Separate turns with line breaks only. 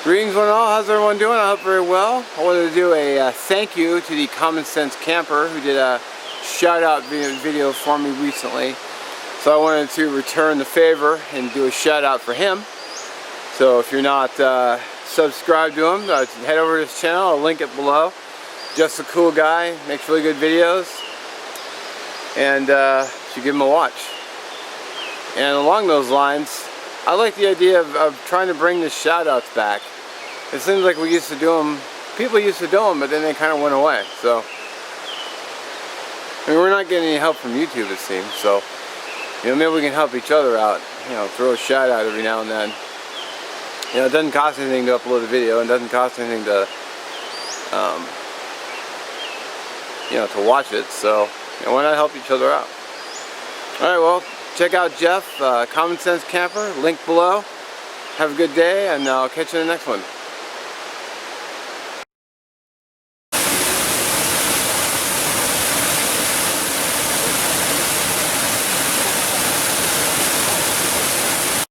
Greetings one and all, how's everyone doing? I hope very well. I wanted to do a thank you to the Common Sense Camper who did a shout out video for me recently. So I wanted to return the favor and do a shout out for him. So if you're not subscribed to him, head over to his channel, I'll link it below. Just a cool guy, makes really good videos, and you should give him a watch. And along those lines, I like the idea of trying to bring the shout outs back. It seems like we used to do them, people used to do them, but then they kind of went away. So, I mean, we're not getting any help from YouTube, it seems. So, you know, maybe we can help each other out. You know, throw a shout out every now and then. You know, it doesn't cost anything to upload a video, and it doesn't cost anything to, you know, to watch it. So, you know, why not help each other out? All right, well, check out Jeff, Common Sense Camper, link below. Have a good day, and I'll catch you in the next one.